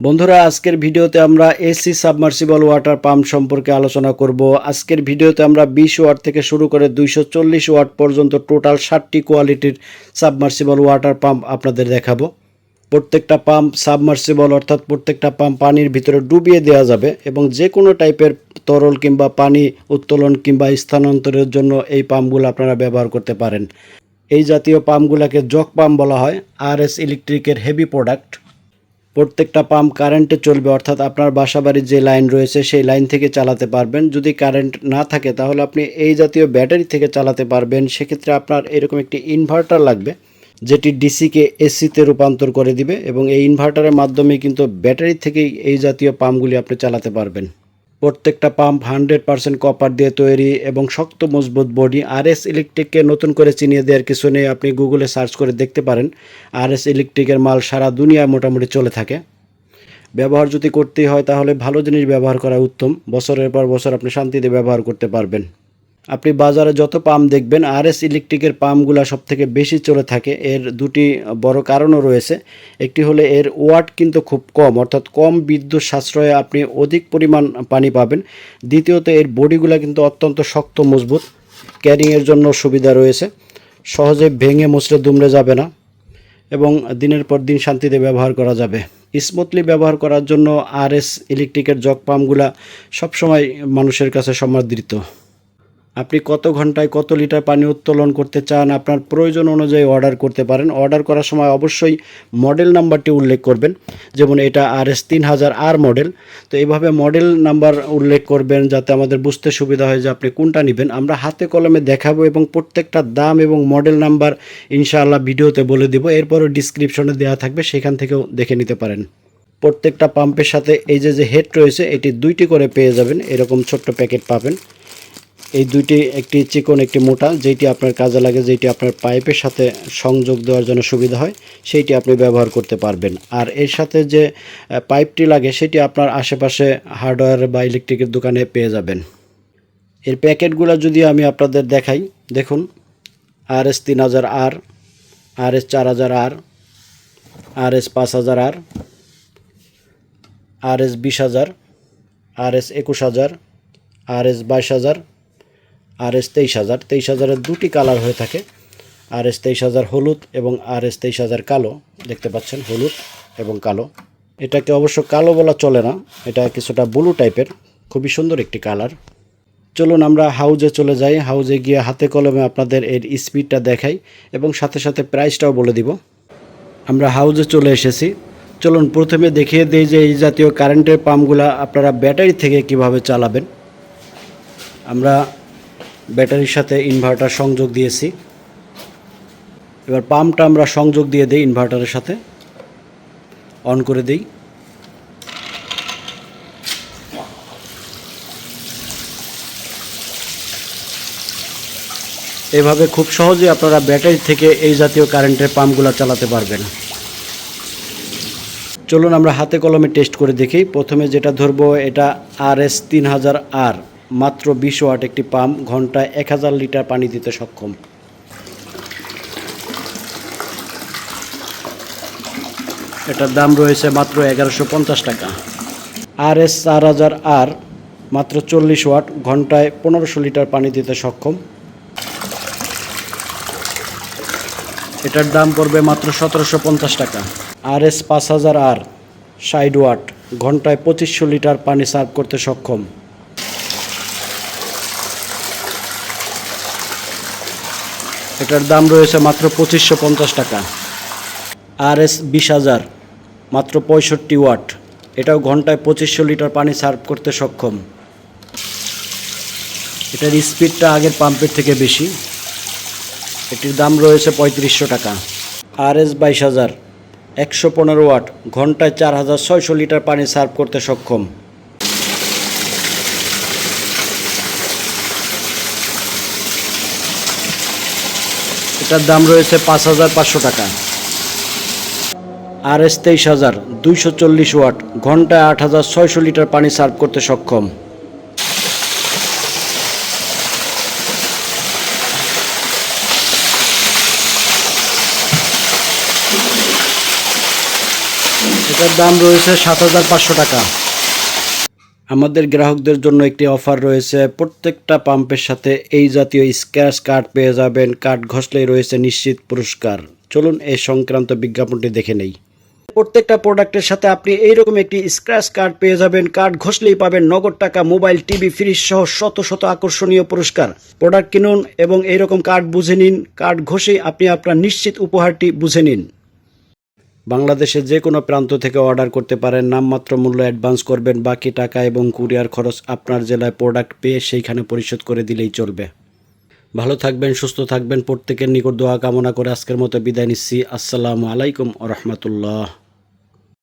বন্ধুরা, আজকের ভিডিওতে আমরা এসি সাবমার্সিবল ওয়াটার পাম্প সম্পর্কে আলোচনা করব। আজকের ভিডিওতে আমরা 20 ওয়াট থেকে শুরু করে 240 ওয়াট পর্যন্ত টোটাল 60টি কোয়ালিটির সাবমার্সিবল ওয়াটার পাম্প আপনাদের দেখাবো। প্রত্যেকটা পাম্প সাবমার্সিবল, অর্থাৎ প্রত্যেকটা পাম্প পানির ভিতরে ডুবিয়ে দেওয়া যাবে এবং যে কোনো টাইপের তরল কিংবা পানি উত্তোলন কিংবা স্থানান্তরের জন্য এই পাম্পগুলো আপনারা ব্যবহার করতে পারেন। এই জাতীয় পাম্পগুলোকে জক পাম্প বলা হয়। RS ইলেকট্রিকের হেভি প্রোডাক্ট। প্রত্যেকটা পাম্প কারেন্টে চলবে, অর্থাৎ আপনার বাসাবাড়ির যে লাইন রয়েছে সেই লাইন থেকে চালাতে পারবেন। যদি কারেন্ট না থাকে তাহলে আপনি এই জাতীয় ব্যাটারি থেকে চালাতে পারবেন। সেক্ষেত্রে আপনার এরকম একটি ইনভার্টার লাগবে, যেটি ডিসিকে এসিতে রূপান্তর করে দিবে এবং এই ইনভার্টারের মাধ্যমে কিন্তু ব্যাটারি থেকেই এই জাতীয় পাম্পগুলি আপনি চালাতে পারবেন। প্রত্যেকটা পাম্প 100% কপার দিয়ে তৈরি এবং শক্ত মজবুত বডি। RS ইলেকট্রিককে নতুন করে চিনিয়ে দেওয়ার কিছু নেই, আপনি গুগলে সার্চ করে দেখতে পারেন। RS ইলেকট্রিকের মাল সারা দুনিয়ায় মোটামুটি চলে থাকে। ব্যবহার যদি করতেই হয় তাহলে ভালো জিনিস ব্যবহার করা উত্তম। বছরের পর বছর আপনি শান্তিতে ব্যবহার করতে পারবেন। আপনি বাজারে যত পাম্প দেখবেন, RS ইলেকট্রিকের পাম্পগুলো সবথেকে বেশি চলে থাকে। এর দুটি বড় কারণও রয়েছে। একটি হলো এর ওয়াট কিন্তু খুব কম, অর্থাৎ কম বিদ্যুৎ সাশ্রয়ে আপনি অধিক পরিমাণ পানি পাবেন। দ্বিতীয়ত এর বডিগুলো কিন্তু অত্যন্ত শক্ত মজবুত, ক্যারিংয়ের জন্য সুবিধা রয়েছে, সহজে ভেঙে মুচড়ে দুমড়ে যাবে না এবং দিনের পর দিন শান্তিতে ব্যবহার করা যাবে। স্মুথলি ব্যবহার করার জন্য RS ইলেকট্রিকের জগ পাম্পগুলো সবসময় মানুষের কাছে সমাদৃত। আপনি কত ঘন্টায় কত লিটার পানি উত্তোলন করতে চান আপনার প্রয়োজন অনুযায়ী অর্ডার করতে পারেন। অর্ডার করার সময় অবশ্যই মডেল নাম্বারটি উল্লেখ করবেন, যেমন এটা RS 3000R মডেল। তো এইভাবে মডেল নাম্বার উল্লেখ করবেন যাতে আমাদের বুঝতে সুবিধা হয় যে আপনি কোনটা নেবেন। আমরা হাতে কলমে দেখাবো এবং প্রত্যেকটা দাম এবং মডেল নাম্বার ইনশাআল্লাহ ভিডিওতে বলে দিব। এরপরও ডিসক্রিপশনে দেওয়া থাকবে, সেখান থেকেও দেখে নিতে পারেন। প্রত্যেকটা পাম্পের সাথে এই যে হেড রয়েছে, এটি 2টি করে পেয়ে যাবেন। এরকম ছোট্ট প্যাকেট পাবেন। এই দুইটি, একটি চিকন একটি মোটা, যেটি আপনার কাজে লাগে, যেটি আপনার পাইপের সাথে সংযোগ দেওয়ার জন্য সুবিধা হয়, সেইটি আপনি ব্যবহার করতে পারবেন। আর এর সাথে যে পাইপটি লাগে সেটি আপনার আশেপাশে হার্ডওয়্যার বা ইলেকট্রিকের দোকানে পেয়ে যাবেন। এর প্যাকেটগুলো যদি আমি আপনাদের দেখাই, দেখুন RS 3000R, RS 4000R, RS 5000R, RS 20000, RS 21000, RS 22000, RS 23000। 23000-এর দুটি কালার হয়ে থাকে, RS 23000 হলুদ এবং RS 23000 কালো। দেখতে পাচ্ছেন, হলুদ এবং কালো। এটাকে অবশ্য কালো বলা চলে না, এটা কিছুটা ব্লু টাইপের, খুবই সুন্দর একটি কালার। চলুন আমরা হাউজে চলে যাই। হাউজে গিয়ে হাতে কলমে আপনাদের এর স্পিডটা দেখাই এবং সাথে সাথে প্রাইসটাও বলে দিব। আমরা হাউজে চলে এসেছি। চলুন প্রথমে দেখিয়ে দিই যে এই জাতীয় কারেন্টের পাম্পগুলো আপনারা ব্যাটারি থেকে কিভাবে চালাবেন। আমরা ব্যাটারির সাথে ইনভার্টার সংযোগ দিয়েছি। এবার পাম্পটা আমরা সংযোগ দিয়ে দিই ইনভার্টারের সাথে, অন করে দিই। এভাবে খুব সহজে আপনারা ব্যাটারি থেকে এই জাতীয় কারেন্টের পাম্পগুলো চালাতে পারবেন। চলুন আমরা হাতে কলমে টেস্ট করে দেখি। প্রথমে যেটা ধরবো, এটা RS 3000R, মাত্র 20 ওয়াট একটি পাম্প, ঘন্টায় 1000 লিটার পানি দিতে সক্ষম। এটার দাম রয়েছে মাত্র 1150 টাকা। RS 4000R, মাত্র 40 ওয়াট, ঘন্টায় 1500 লিটার পানি দিতে সক্ষম। এটার দাম পড়বে মাত্র 1750 টাকা। RS 5000R, 60 ওয়াট, ঘন্টায় 2500 লিটার পানি সার্ভ করতে সক্ষম। এটার দাম রয়েছে মাত্র 2550 টাকা। RS 20000, মাত্র 65 ওয়াট, এটাও ঘন্টায় 2500 লিটার পানি সার্ভ করতে সক্ষম। এটার স্পিডটা আগের পাম্পের থেকে বেশি। এটির দাম রয়েছে 3500 টাকা। RS 22000, 115 ওয়াট, ঘন্টায় 4600 লিটার পানি সার্ভ করতে সক্ষম। এটার দাম রয়েছে 5500 টাকা। RS 23000, 240 ওয়াট, ঘন্টায় 8600 লিটার পানি সার্ভ করতে সক্ষম। এটার দাম রয়েছে ৭,৫০০ টাকা। আমাদের গ্রাহকদের জন্য একটি অফার রয়েছে, প্রত্যেকটা পাম্পের সাথে এই জাতীয় স্ক্র্যাচ কার্ড পেয়ে যাবেন, কার্ড ঘষলেই রয়েছে নিশ্চিত পুরস্কার। চলুন এই সংক্রান্ত বিজ্ঞাপনটি দেখে নেই। প্রত্যেকটা প্রোডাক্টের সাথে আপনি এইরকম একটি স্ক্র্যাচ কার্ড পেয়ে যাবেন, কার্ড ঘষলেই পাবেন নগদ টাকা, মোবাইল, টিভি, ফ্রিজ সহ শত শত আকর্ষণীয় পুরস্কার। প্রোডাক্ট কিনুন এবং এইরকম কার্ড বুঝে নিন, কার্ড ঘষেই আপনি আপনার নিশ্চিত উপহারটি বুঝে নিন। বাংলাদেশের যে কোনো প্রান্ত থেকে অর্ডার করতে পারেন, নামমাত্র মূল্য অ্যাডভান্স করবেন, বাকি টাকা এবং কুরিয়ার খরচ আপনার জেলায় প্রোডাক্ট পেয়ে সেইখানে পরিশোধ করে দিলেই চলবে। ভালো থাকবেন, সুস্থ থাকবেন, প্রত্যেকের নিকট দোয়া কামনা করে আজকের মতো বিদায় নিচ্ছি। আসসালামু আলাইকুম ওয়া রাহমাতুল্লাহ।